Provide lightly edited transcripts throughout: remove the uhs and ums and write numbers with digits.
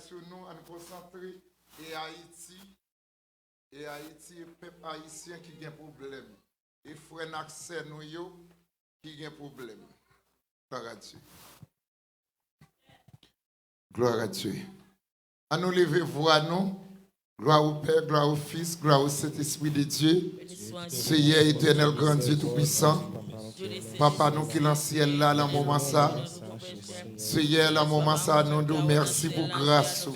sur nous, à nous concentrer. Et Haïti, peuple haïtien qui a un problème. Et frère accès nous qui a un problème. Gloire à Dieu. Gloire à Dieu. À nous lever voix nous. Gloire au Père, gloire au Fils, gloire au Saint-Esprit de Dieu. Seigneur éternel, grand Dieu tout-puissant. Papa, nous qui dans le ciel là, dans le moment ça. Seigneur, dans le moment ça, nous nous merci pour grâce.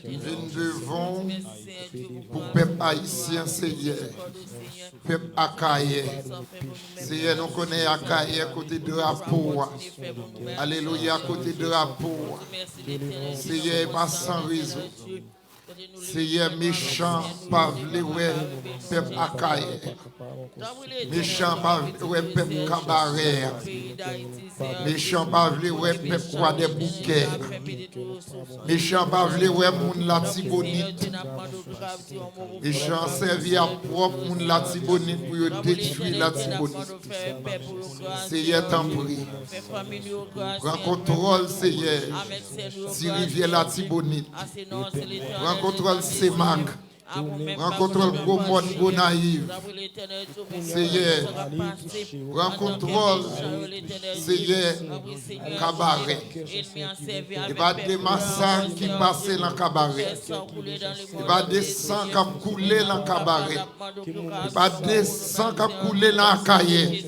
Nous devons pour le peuple haïtien, Seigneur. Peuple Akaye. Seigneur, nous connaissons Akaye à côté de drapeau. Alléluia, à côté de drapeau. Seigneur, pas sans raison. Seigneur, méchant, pas vle ouais, peuple Akaye. Méchant, pas vle ouais, peuple Cabaret. Méchant, pas vle ouais, peuple Croix des Bouquets. Méchant, pas vle ouais, moun la Tibonite. Méchant, servi à propre moun la Tibonite pour détruire la Tibonite. Seigneur, t'en prie. Grand contrôle, Seigneur. Si rivière la Tibonite. Contrôle Sémac, rencontre le Gomon Gonaïve, Seigneur, rencontre Seigneur Cabaret, il va des massacres qui passaient dans le cabaret, il va des sangs qui coulaient dans le cabaret, il va des sangs qui coulaient dans le cahier.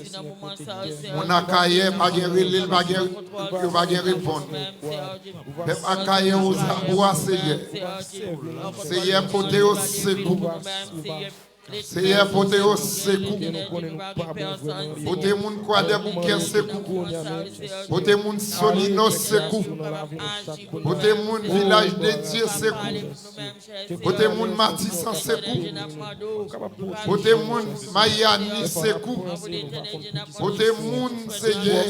Mon Akaye, pas de relais, pas de répondre. Peuple Akaye, aux abois, Seigneur. Seigneur, portez au secours. Seigneur, portez au secours. Portez moun quoi de bouquet secours. Portez moun solino secours. Portez moun village de Dieu secours. Portez moun Matissan secours. Portez moun Mayani secours. Portez moun Seigneur.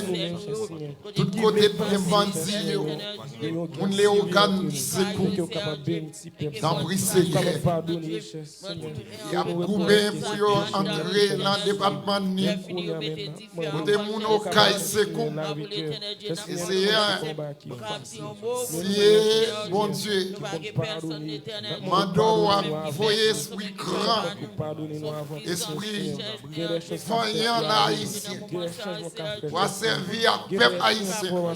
Tout côté de bandits. Moun Léogan secours. Dans prix Seigneur. Coubé pour entrer dans le département de Nîmes. Pour des gens au caille secours. C'est bon Dieu. Mando a voyé esprit grand. Esprit voyant haïtien. Pour servir à peuple haïtien.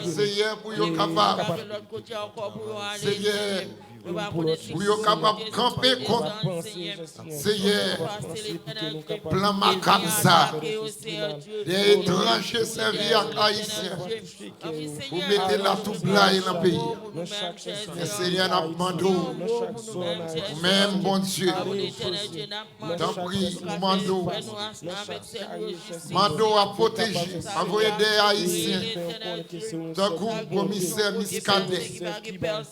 Seigneur, pour être capable. Seigneur. Pour être capable de camper contre Seigneur, plan Macamsa, des étrangers servis à Haïtiens, pour mettre la tout blague dans le pays. Et Seigneur, n'a demandé, même bon Dieu, t'en prie, Mando a protégé, envoyé des Haïtiens, d'un coup, commissaire Miscadet,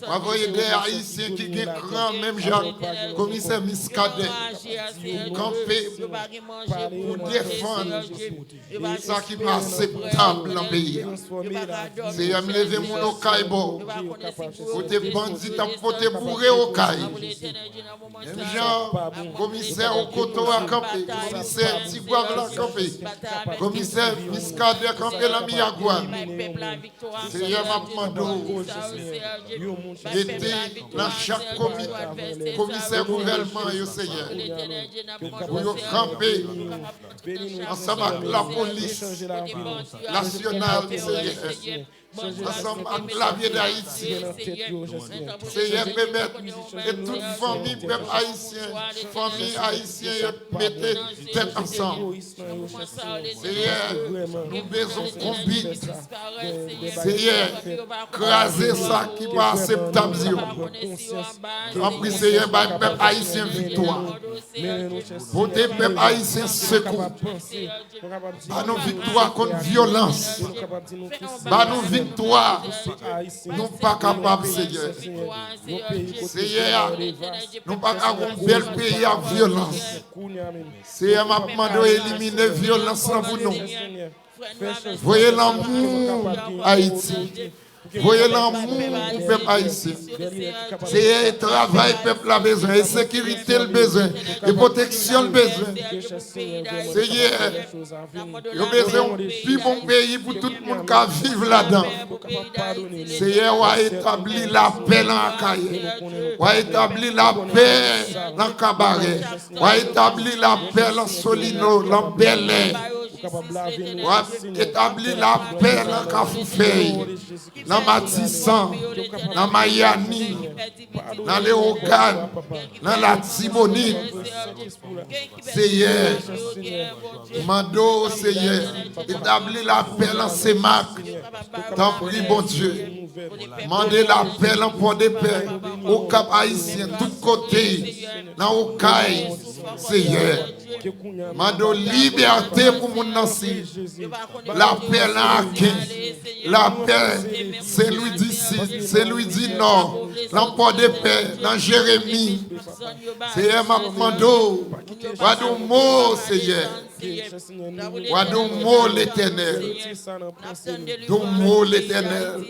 envoyé des Haïtiens qui est grand, même Jacques, commissaire Miscadet, campé pour défendre ça qui est acceptable dans le pays. C'est à me lever mon caïbo, pour des bandits, pour des bourrés au caïbo. Même Jean, commissaire au coteau à camper, commissaire Tigouave à camper, commissaire Miscadet à camper la Miagouane. C'est à Mapmando, était dans chaque commissaire gouvernement, Seigneur, pour camper ensemble avec la police nationale, Seigneur. Ensemble avec la vie d'Haïti. Seigneur, permettre et toute famille, peuple haïtien, famille haïtienne, mettez tête ensemble. Seigneur, nous besoin combiner. Seigneur, craser ça qui va acceptable. En plus, Seigneur, peuple haïtien victoire. Pour des peuples haïtiens secours. Pas nos victoires contre violence. Pas nos victoires. Nous pas capables, Seigneur. Seigneur, nous pas capables un bel pays à violence. Seigneur, m'a demandé d'éliminer la violence dans nous. Voyez l'amour Haïti. Voyez l'amour pour peuple haïtien. C'est le travail peuple a besoin, et sécurité le besoin, et protection le besoin. Seigneur, il y a besoin d'un plus bon pays pour tout le monde qui vivre là-dedans. Seigneur, on a établi la paix dans la caille. On a établi la paix dans le cabaret. On a établi la paix dans Solino, dans Bel-Air. On a établi la paix dans Kafoufei, dans Matissan, dans Mayani, dans Léogane, dans la Tibonite. Seigneur, Mando, Seigneur, établi la paix dans Semac. T'en prie, bon Dieu. Mandez la paix dans Port de Paix, au Cap Haïtien, tout côté, dans Okaï, Seigneur. Mando liberté pour mon Nancy. La paix là, la paix, c'est lui d'ici, c'est lui du Nord, dans Port de Paix, dans Jérémie. Seigneur, Mando, Wadoumo, Seigneur. Wadoumo l'Éternel. Doumo l'Éternel.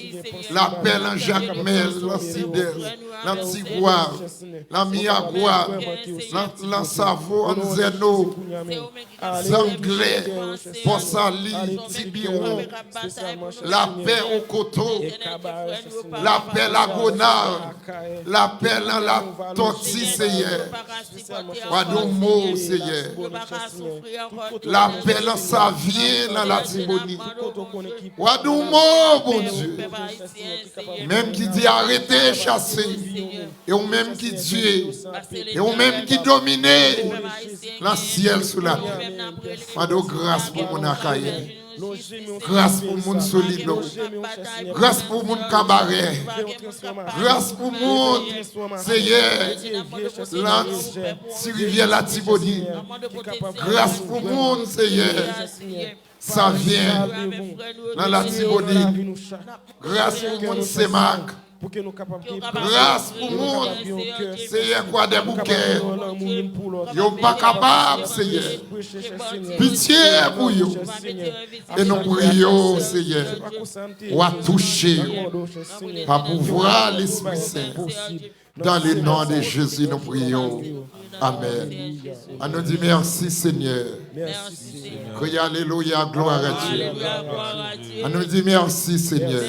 La paix dans Jacmel, dans Sidel, dans Tigouar, dans Miagouar, dans Savo, en Zeno, Zanglais, Possali, Tibiron. La paix au coteau, la paix la Gonard, la paix dans la Tortue, Seigneur. Wadoumo, Seigneur. La paix dans sa vie, dans la Tibonite. Wadoumo, bon Dieu. Même qui dit arrêtez, chasser. Et ou même qui dit, et ou même qui domine dans le ciel sous la terre. Mado grâce pour mon akaye. Grâce pour mon solino. Grâce pour mon cabaret. Grâce pour mon Seigneur. La rivière la Tibonite. Grâce pour mon Seigneur. Ça vient dans la Tibonite. Grâce pour mon Semac. Grâce pour le monde, Seigneur, quoi des bouquets. Ils ne sont pas capables, Seigneur. Pitié pour eux. Et nous prions, Seigneur, ou à toucher, par pouvoir l'Esprit Saint. Dans le nom de Jésus, nous prions. Amen. On nous dit merci, Seigneur. Criez Alléluia, gloire à Dieu. On nous dit merci, Seigneur.